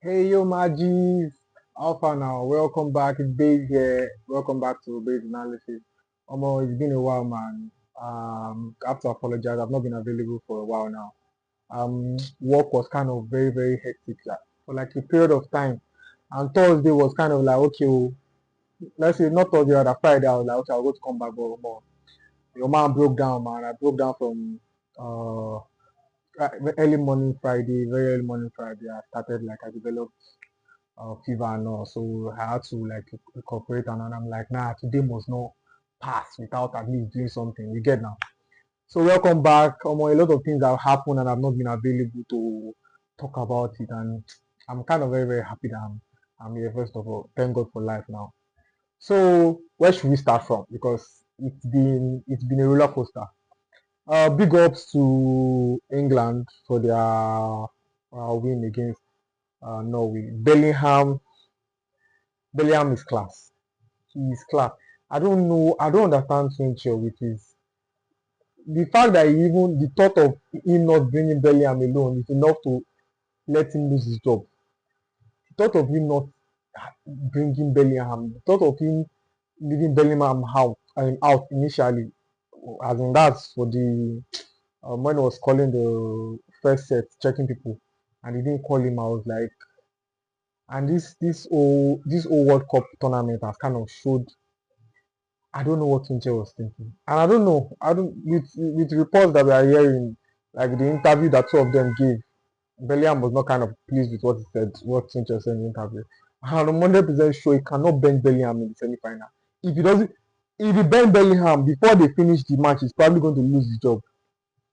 Hey yo, Magis, Alpha now. Welcome back. It's Babe here. Welcome back to Babe Analysis. It's been a while, man. I have to apologize. I've not been available for a while now. Work was kind of very, very hectic, for like a period of time. And Thursday was kind of like, okay, let's say not Thursday, rather Friday. I was like, okay, I'll go to come back, but your man broke down, man. I broke down from uh early morning Friday, very early morning Friday. I developed fever and all. So I had to like incorporate and I'm like, nah, today must not pass without at least doing something. You get now. So welcome back. A lot of things have happened and I've not been available to talk about it. And I'm kind of very, very happy that I'm here first of all. Thank God for life now. So where should we start from? Because it's been a roller coaster. Big ups to England for their win against Norway. Bellingham is class. He is class. I don't know. I don't understand Fincher with his the fact that the thought of him not bringing Bellingham alone is enough to let him lose his job. The thought of him not bringing Bellingham, the thought of him leaving Bellingham out initially, as in that's for the when he was calling the first set, checking people, and he didn't call him. I was like, and this whole World Cup tournament has kind of showed. I don't know what Kinche was thinking, and I don't know. I don't with reports that we are hearing, like the interview that two of them gave. Bellingham was not kind of pleased with what he said, what Kinche said in the interview. And I'm 100% sure he cannot bench Bellingham in the semi-final. If he doesn't, if he bench Bellingham before they finish the match, he's probably going to lose his job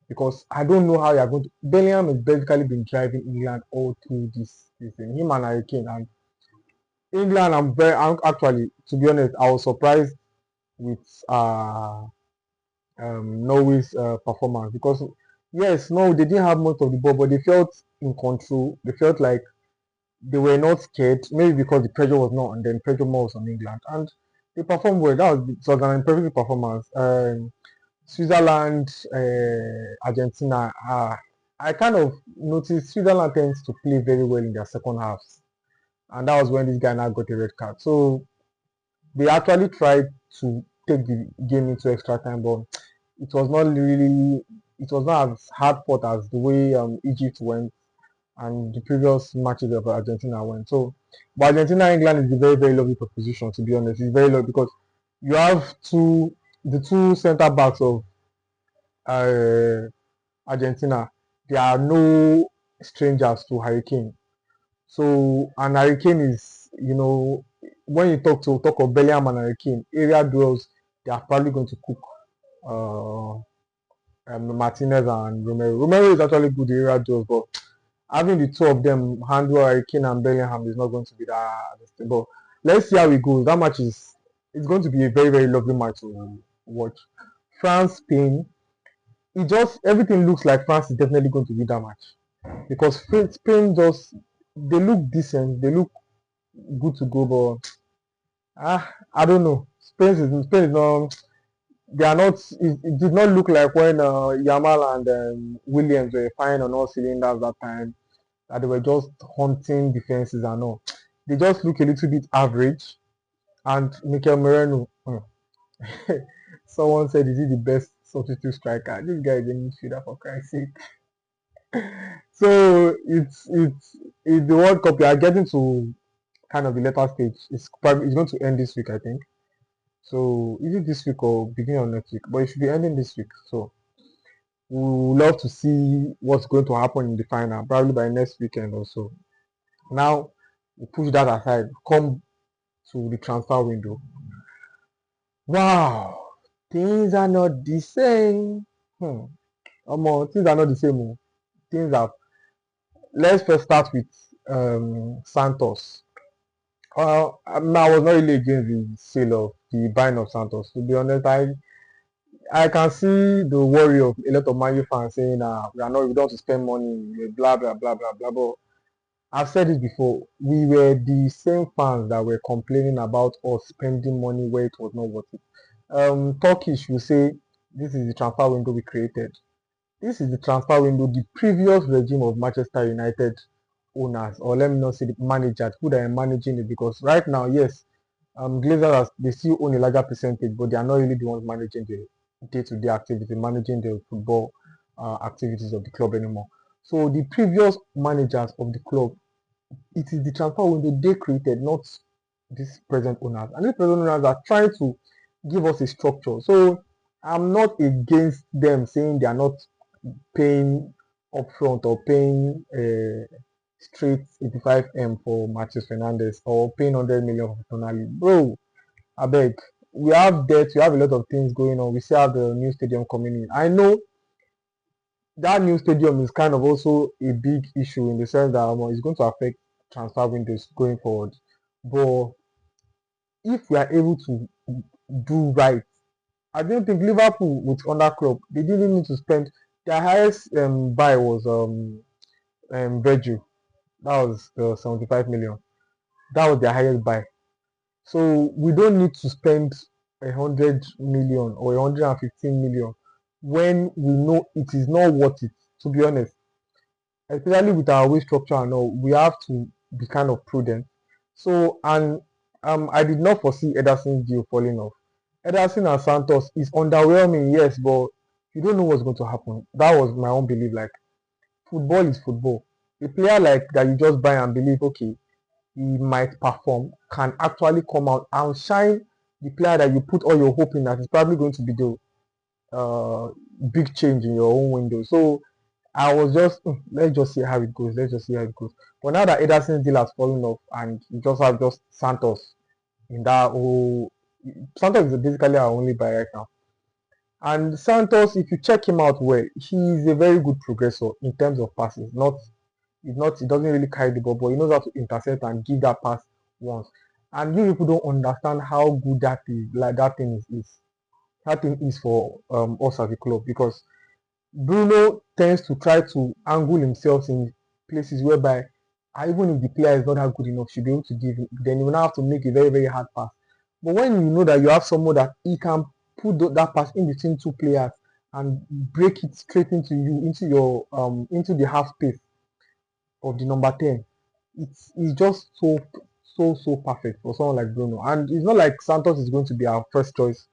because I don't know how you are going to. Bellingham has basically been driving England all through this season. Him and Harry Kane and England. Actually, to be honest, I was surprised with Norway's performance because yes, no, they didn't have much of the ball, but they felt in control. They felt like they were not scared, maybe because the pressure was not on them, pressure more was on England, and they performed well. It was an impressive performance. Switzerland, Argentina. I kind of noticed Switzerland tends to play very well in their second halves, and that was when this guy now got a red card. So they actually tried to take the game into extra time, but it was not really it was not as hard fought as the way Egypt went and the previous matches of Argentina went. So, but Argentina England is a very very lovely proposition to be honest. It's very lovely because you have the two centre backs of uh, Argentina. They are no strangers to Hurricane. So and Hurricane is when you talk of Bellingham and Hurricane area duels, they are probably going to cook uh, Martinez and Romero. Romero is actually good area duels, but having the two of them handle Hurricane and Bellingham is not going to be that. But let's see how it goes. That match is it's going to be a very very lovely match to watch. France Spain. It just everything looks like France is definitely going to win that match because Spain just they look decent, they look good to go, but I don't know. Spain is not. They are not. It did not look like when Yamal and Williams were firing on all cylinders that time. That they were just hunting defenses and all. They just look a little bit average. And Mikel Moreno, someone said, is he the best substitute striker? This guy is a midfielder for Christ's sake. So it's the World Cup. We are getting to kind of the later stage. It's going to end this week, I think. So is it this week or beginning of next week? But it should be ending this week. So we would love to see what's going to happen in the final, probably by next weekend or so. Now we push that aside. Come to the transfer window. Wow, things are not the same. Things are not the same. Things are. Let's first start with Santos. I was not really against the sale of the buying of Santos. To be honest, I can see the worry of a lot of Man U fans saying, we don't want to spend money, blah blah blah blah blah. But I've said this before. We were the same fans that were complaining about us spending money where it was not worth it. Turkish will say this is the transfer window we created. This is the transfer window the previous regime of Manchester United owners, or let me not say the managers who that are managing it, because right now, yes, Glazers they still own a larger percentage, but they are not really the ones managing the day-to-day activity, managing the football activities of the club anymore. So the previous managers of the club, it is the transfer window they created, not these present owners. And these present owners are trying to give us a structure. So I'm not against them saying they are not paying upfront or paying straight 85M for Matheus Fernandez or paying 100 million for Tonali. Bro, I beg. We have debt, we have a lot of things going on. We still have the new stadium coming in. I know that new stadium is kind of also a big issue in the sense that it's going to affect transfer windows going forward. But if we are able to do right, I don't think Liverpool with under club they didn't need to spend their highest buy was Virgil. That was 75 million. That was their highest buy. So we don't need to spend 100 million or 115 million when we know it is not worth it. To be honest, especially with our wage structure and all, we have to be kind of prudent. So, and I did not foresee Ederson's deal falling off. Ederson and Santos is underwhelming, yes, but you don't know what's going to happen. That was my own belief. Like football is football. A player like that you just buy and believe, okay, he might perform, can actually come out and shine the player that you put all your hope in that is probably going to be the big change in your own window. So I was just let's just see how it goes. Let's just see how it goes. But now that Ederson's deal has fallen off and you just have just Santos in that whole Santos is basically our only buy right now. And Santos, if you check him out well, he is a very good progressor in terms of passes. He doesn't really carry the ball, but he knows how to intercept and give that pass once. And you people don't understand how good that is, like that thing is. That thing is for us as a club because Bruno tends to try to angle himself in places whereby even if the player is not that good enough, should be able to give it, then you will now have to make a very, very hard pass. But when you know that you have someone that he can put that pass in between two players and break it straight into you, into your into the half space of the number 10, it's just so perfect for someone like Bruno. And it's not like Santos is going to be our first choice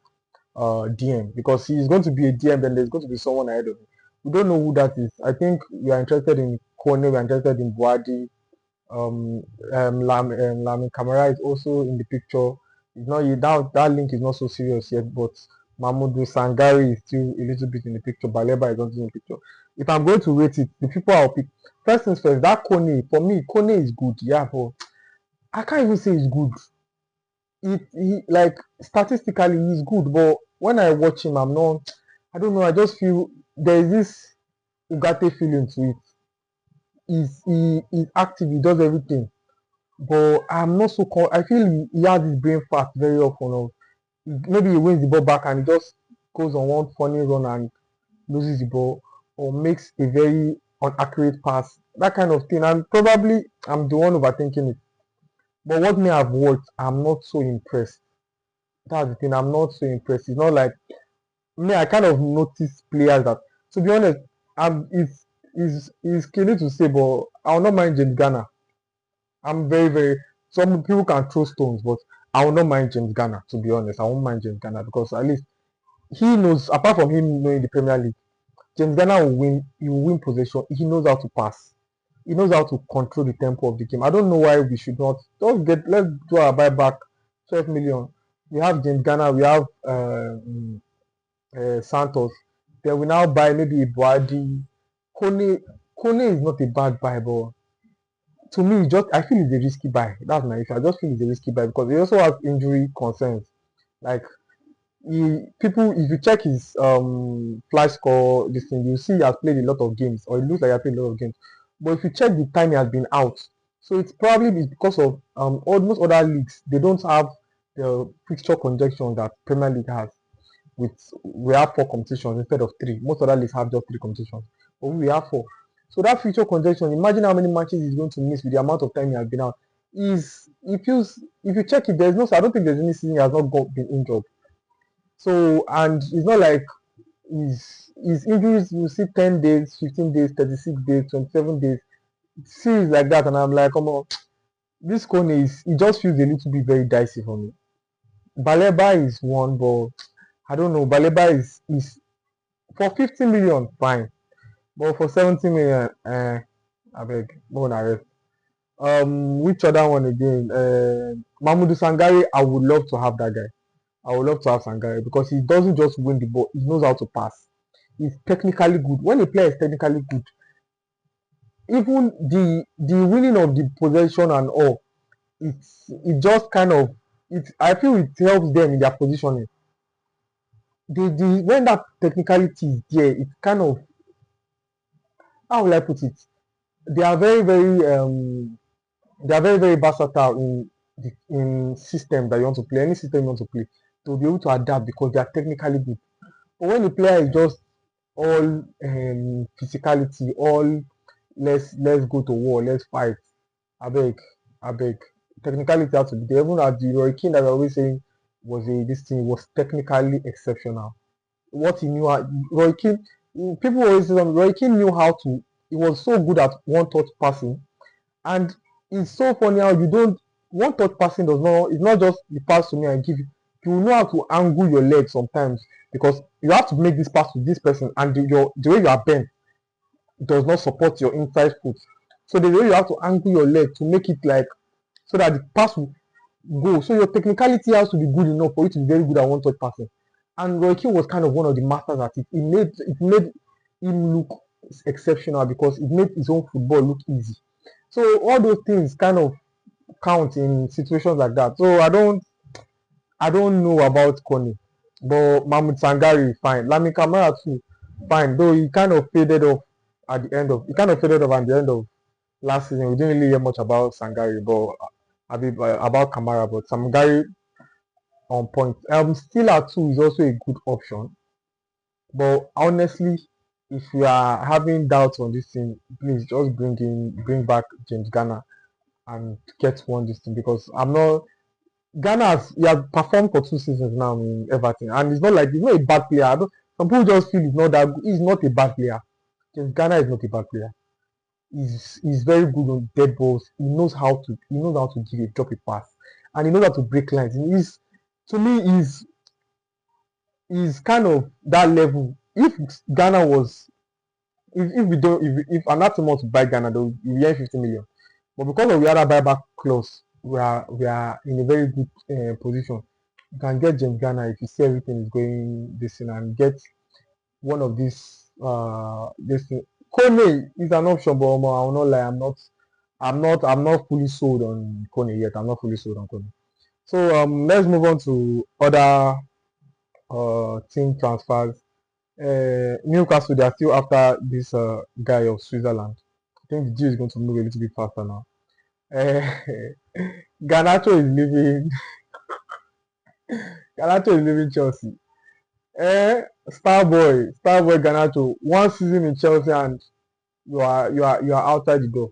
DM because he's going to be a DM, then there's going to be someone ahead of him. We don't know who that is. I think we are interested in Kone, we are interested in Buadi. Lamin Camara is also in the picture. It's not that link is not so serious yet, but Mahmoudou Sangari is still a little bit in the picture. Baleba is also in the picture. If I'm going to rate it, the people I'll pick first things first. That Kone for me, Kone is good. Yeah, but I can't even say it's good. He like statistically he's good, but when I watch him, I'm not. I don't know. I just feel there's this Ugarte feeling to it. He's active. He does everything, but I'm not so. I feel he has his brain fat very often. Or maybe he wins the ball back and he just goes on one funny run and loses the ball, or makes a very inaccurate pass. That kind of thing. And probably I'm the one overthinking it. But what may have worked, I'm not so impressed. That's the thing. I'm not so impressed. It's not like me. I kind of notice players that, to be honest, it's killing to say, but I'll not mind James Garner. I'm very very. Some people can throw stones, but I will not mind James Garner. To be honest, I won't mind James Garner because at least he knows. Apart from him knowing the Premier League, James Garner will win. He will win possession. He knows how to pass. He knows how to control the tempo of the game. I don't know why we should not just get. Let's do our buyback, 12 million. We have James Garner. We have Santos. Then we now buy maybe Boadi. Kone, Kone is not a bad buy, but to me, just I feel it's a risky buy. That's my issue. I just feel it's a risky buy because he also has injury concerns. Like people, if you check his flash score, this thing, you see he has played a lot of games, or it looks like he has played a lot of games. But if you check the time he has been out, so it's probably because of almost other leagues they don't have the fixture congestion that Premier League has. We have 4 competitions instead of 3. Most other leagues have just 3 competitions, but we have 4. So that future congestion, imagine how many matches he's going to miss with the amount of time he has been out. Is if you check it, there's no. I don't think there's any season he has not been injured. So and it's not like his injuries. You see 10 days, 15 days, 36 days, 27 days. series like that, and I'm like, come on, this Kone is, it just feels a little bit very dicey for me. Baleba is one, but I don't know. Baleba is for 50 million, fine, but for 70 million, I beg, more than rest. Which other one again? Mamudu Sangare, I would love to have that guy. I would love to have Sangare because he doesn't just win the ball; he knows how to pass. He's technically good. When a player is technically good, even the winning of the possession and all, it just kind of it. I feel it helps them in their positioning. The when that technicality is there, it kind of, how will I put it? They are very versatile in in system that you want to play, any system you want to play, to be able to adapt because they are technically good. But when the player is just all physicality, all let's go to war, let's fight. I beg, I beg. Technicality has to be there. Even at the Roy King that we're always saying was a this thing was technically exceptional. What he knew how, Roy King, people always say something, Roy King knew how to, he was so good at one touch passing. And it's so funny how you don't, one touch passing does not, it's not just the pass to me and give you, you know how to angle your leg sometimes because you have to make this pass to this person and the way you are bent does not support your inside foot. So the way you have to angle your leg to make it like so that the pass will go. So your technicality has to be good enough for you to be very good at one touch passing. And Roy Keane was kind of one of the masters at it. It made him look exceptional because it made his own football look easy. So all those things kind of count in situations like that. So I don't know about Kone, but Mahmoud Sangari fine. Lami Kamara too fine. Though he kind of faded off at the end of last season. We didn't really hear much about Sangari, but about Kamara, but Sangari on point. Still two is also a good option, but honestly, if you are having doubts on this thing, please just bring back James Garner and get one this thing because I'm not. Ghana he has performed for 2 seasons now in Everton, and it's not like he's not a bad player. Some people just feel he's not that good. He's not a bad player. James Ghana is not a bad player. He's very good on dead balls. He knows how to give a drop a pass, and he knows how to break lines. And to me he's kind of that level. If Ghana was if we don't if another team wants to buy Ghana, they'll be earn 50 million. But because of the other buyback clause, we are in a very good position. You can get James Garner if you see everything is going this thing and get one of these this thing. Kone is an option, but I will not lie, I'm not fully sold on Kone yet. I'm not fully sold on Kone. So let's move on to other team transfers. Newcastle, they are still after this guy of Switzerland. I think the deal is going to move a little bit faster now. Uh, Garnacho is leaving. Garnacho is leaving Chelsea. Starboy Garnacho. One season in Chelsea and you are outside the door.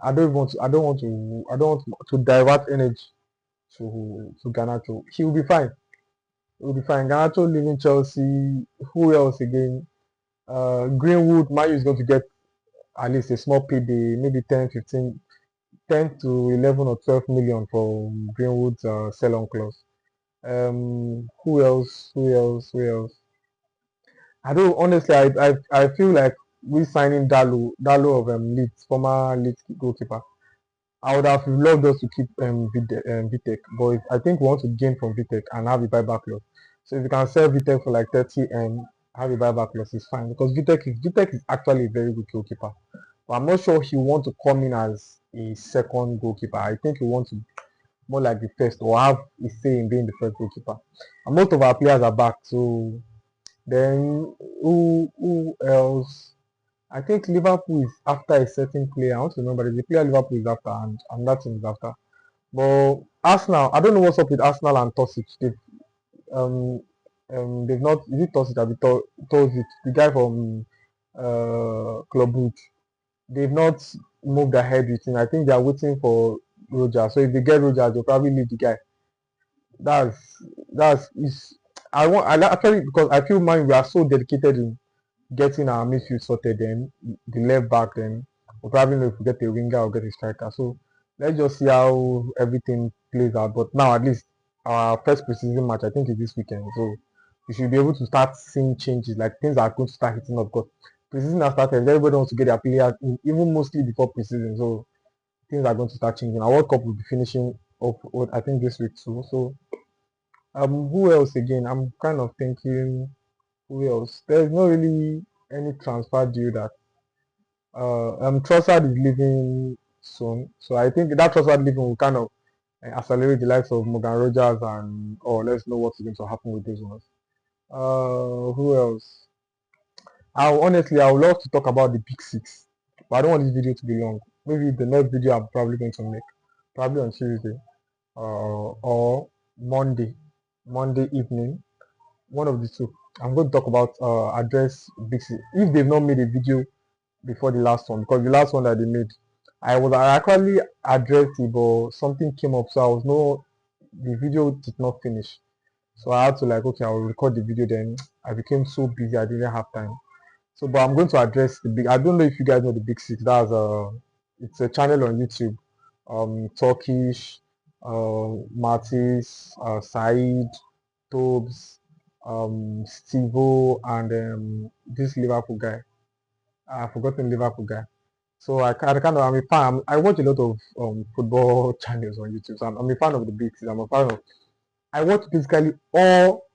I don't want to divert energy to Garnacho. He will be fine. He will be fine. Garnacho leaving Chelsea. Who else again? Greenwood. Mayu is going to get at least a small payday, maybe 10, 15, 10 to 11 or 12 million for Greenwood's sell-on clause. Who else? Who else? Who else? I don't honestly. I feel like we signing Dalo of Leeds, former Leeds goalkeeper. I would have loved us to keep Vitek, but I think we want to gain from Vitek and have a buyback clause. So if you can sell Vitek for like 30 and have a buyback clause, it's fine because Vitek is actually a very good goalkeeper. But I'm not sure he want to come in as a second goalkeeper. I think he wants to more like the first or have a say in being the first goalkeeper. And most of our players are back, so then who else? I think Liverpool is after a certain player. I want to remember there's a player Liverpool is after and that team is after. But Arsenal, I don't know what's up with Arsenal and Tosic. Um they've not is it Tosic or Tosic, the guy from Club Brugge. They've not moved ahead with him. I think they are waiting for Roger. So if they get Roger, they'll probably leave the guy. That's that's is actually because I feel man we are so dedicated in getting our midfield sorted then the left back then We'll probably know if we get a winger or get a striker. So let's just see how everything plays out. But now at least our first preseason match I think is this weekend. So we should be able to start seeing changes. Like things are going to start hitting up because preseason has started. Everybody wants to get their players in, even mostly before preseason. So things are going to start changing. Our World Cup will be finishing up I think this week too. So who else again? I'm kind of thinking who else? There's not really any transfer deal that Trossard is leaving soon, so I think that Trossard leaving will kind of accelerate the likes of Morgan Rogers and let's know what's going to happen with those ones. Who else? I would love to talk about the big six, but I don't want this video to be long. Maybe the next video I'm probably going to make, probably on Tuesday or Monday, Monday evening, one of the two. I'm going to talk about address big six if they've not made a video before the last one because the last one that they made, I actually addressed it, but something came up, so I was no the video did not finish. So I had to like okay, I'll record the video. Then I became so busy I didn't have time. So, but I'm going to address the big. I don't know if you guys know the big six. It's a channel on YouTube. Turkish, Martis, Said, Tobes, Stevo, and this Liverpool guy. I've forgotten Liverpool guy. So I kind of I'm a fan. I watch a lot of football channels on YouTube. So I'm a fan of the big six. I'm a fan of. I watch basically all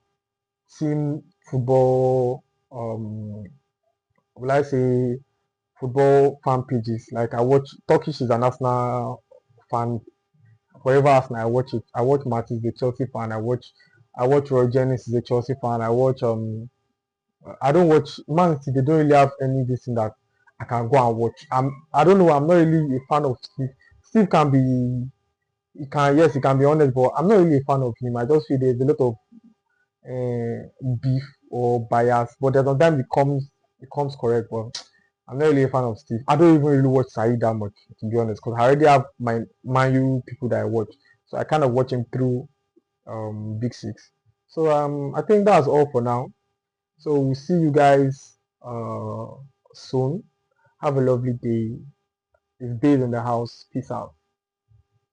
team football. Will I say football fan pages? Like I watch Turkish is an Arsenal fan. Wherever Arsenal, I watch it. I watch Martis, the Chelsea fan. I watch Roy Jennings, is a Chelsea fan. I don't watch Man City. They don't really have any this thing that I can go and watch. I don't know. I'm not really a fan of Steve. Steve can be. He can be honest, but I'm not really a fan of him. I just feel there's a lot of beef or bias, but there's sometimes it comes correct. But I'm not really a fan of Steve. I don't even really watch Saeed that much, to be honest, because I already have my Man U people that I watch, so I kind of watch him through Big Six. So I think that's all for now. So we'll see you guys soon. Have a lovely day. It's Dave in the house. Peace out.